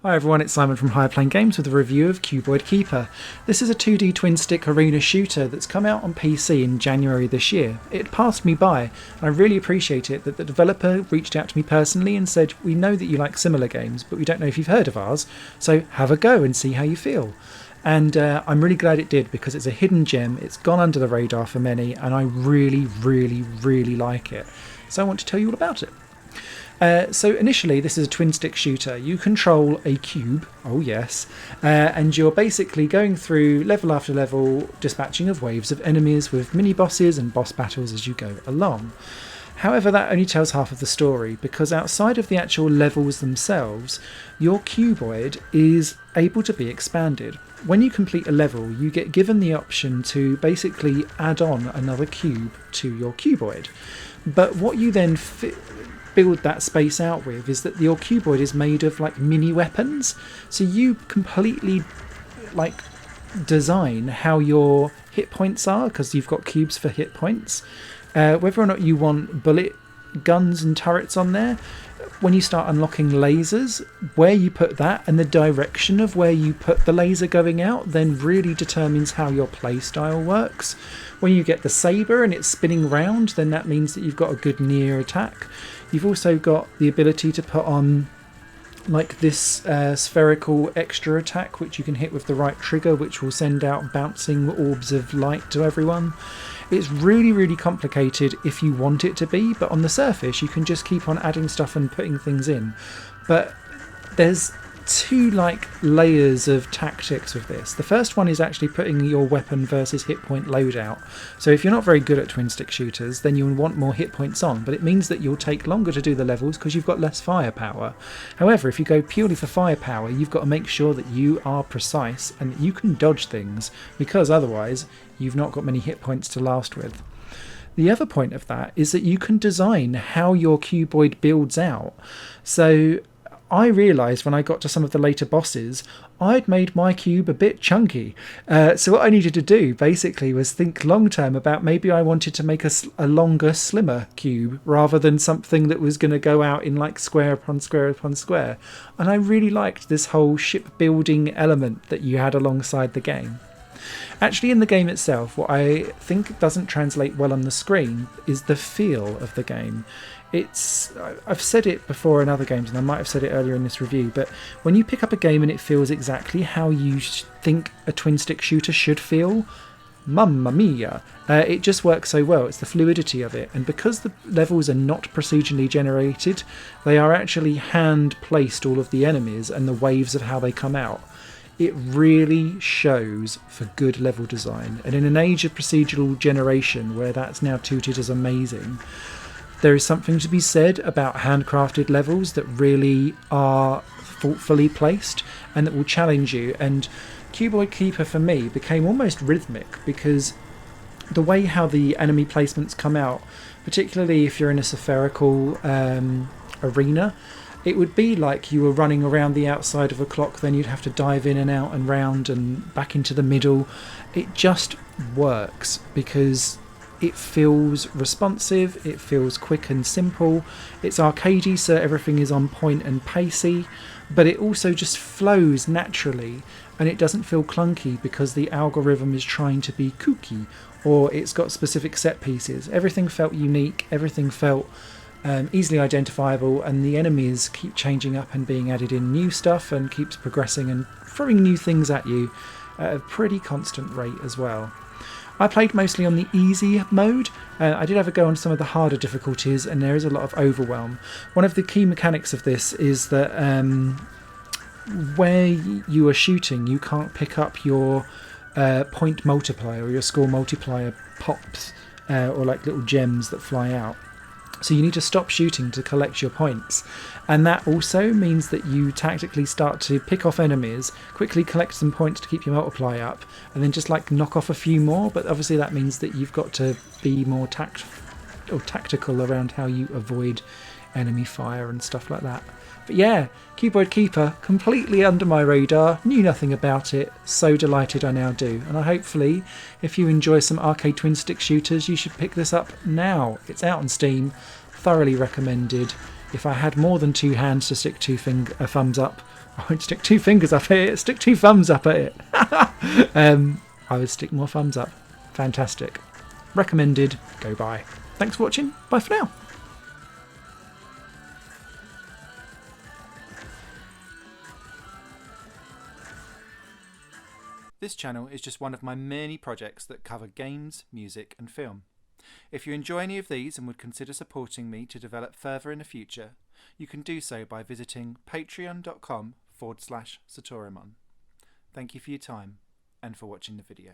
Hi everyone, it's Simon from Higher Plane Games with a review of Cuboid Keeper. This is a 2D twin-stick arena shooter that's come out on PC in January this year. It passed me by, and I really appreciate it that the developer reached out to me personally and said, "We know that you like similar games, but we don't know if you've heard of ours, so have a go and see how you feel." And I'm really glad it did, because it's a hidden gem, it's gone under the radar for many, and I really like it. So I want to tell you all about it. So initially, this is a twin-stick shooter. You control a cube, oh yes, and you're basically going through level after level, dispatching of waves of enemies with mini-bosses and boss battles as you go along. However, that only tells half of the story, because outside of the actual levels themselves, your cuboid is able to be expanded. When you complete a level, you get given the option to basically add on another cube to your cuboid. But what you then build that space out with is that your cuboid is made of like mini weapons, so you completely like design how your hit points are, because you've got cubes for hit points, whether or not you want bullet guns and turrets on there. When you start unlocking lasers, where you put that and the direction of where you put the laser going out then really determines how your playstyle works. When you get the saber and it's spinning round, then that means that you've got a good near attack. You've also got the ability to put on like this spherical extra attack, which you can hit with the right trigger, which will send out bouncing orbs of light to everyone. It's really complicated if you want it to be, but on the surface you can just keep on adding stuff and putting things in. But there's two like layers of tactics with this. The first one is actually putting your weapon versus hit point loadout. So if you're not very good at twin stick shooters, then you'll want more hit points on, but it means that you'll take longer to do the levels because you've got less firepower. However, if you go purely for firepower, you've got to make sure that you are precise and that you can dodge things, because otherwise you've not got many hit points to last with. The other point of that is that you can design how your cuboid builds out. So I realised when I got to some of the later bosses, I'd made my cube a bit chunky. So what I needed to do basically was think long term about maybe I wanted to make a longer, slimmer cube rather than something that was going to go out in like square upon square upon square. And I really liked this whole shipbuilding element that you had alongside the game. Actually, in the game itself, what I think doesn't translate well on the screen is the feel of the game. I've said it before in other games, and I might have said it earlier in this review, but when you pick up a game and it feels exactly how you think a twin-stick shooter should feel, mamma mia, it just works so well. It's the fluidity of it, and because the levels are not procedurally generated, they are actually hand-placed, all of the enemies and the waves of how they come out. It really shows for good level design, and in an age of procedural generation where that's now touted as amazing, there is something to be said about handcrafted levels that really are thoughtfully placed and that will challenge you. And Cuboid Keeper for me became almost rhythmic, because the way how the enemy placements come out, particularly if you're in a spherical arena, it would be like you were running around the outside of a clock, then you'd have to dive in and out and round and back into the middle. It just works because it feels responsive, it feels quick and simple, it's arcadey, so everything is on point and pacey, but it also just flows naturally, and it doesn't feel clunky because the algorithm is trying to be kooky, or it's got specific set pieces. Everything felt unique, everything felt easily identifiable, and the enemies keep changing up and being added in new stuff and keeps progressing and throwing new things at you at a pretty constant rate as well. I played mostly on the easy mode. I did have a go on some of the harder difficulties, and there is a lot of overwhelm. One of the key mechanics of this is that where you are shooting, you can't pick up your point multiplier or your score multiplier pops or like little gems that fly out. So you need to stop shooting to collect your points, and that also means that you tactically start to pick off enemies, quickly collect some points to keep your multiply up, and then just like knock off a few more. But obviously that means that you've got to be more tactical around how you avoid enemy fire and stuff like that. But yeah, Cuboid Keeper, completely under my radar, knew nothing about it, so delighted I now do. And hopefully, if you enjoy some arcade twin stick shooters, you should pick this up now. It's out on Steam, thoroughly recommended. If I had more than two hands to stick a thumbs up, I won't stick 2 fingers up at it, stick 2 thumbs up at it. I would stick more thumbs up. Fantastic. Recommended, go buy. Thanks for watching, bye for now. This channel is just one of my many projects that cover games, music and film. If you enjoy any of these and would consider supporting me to develop further in the future, you can do so by visiting patreon.com/Satorimon. Thank you for your time and for watching the video.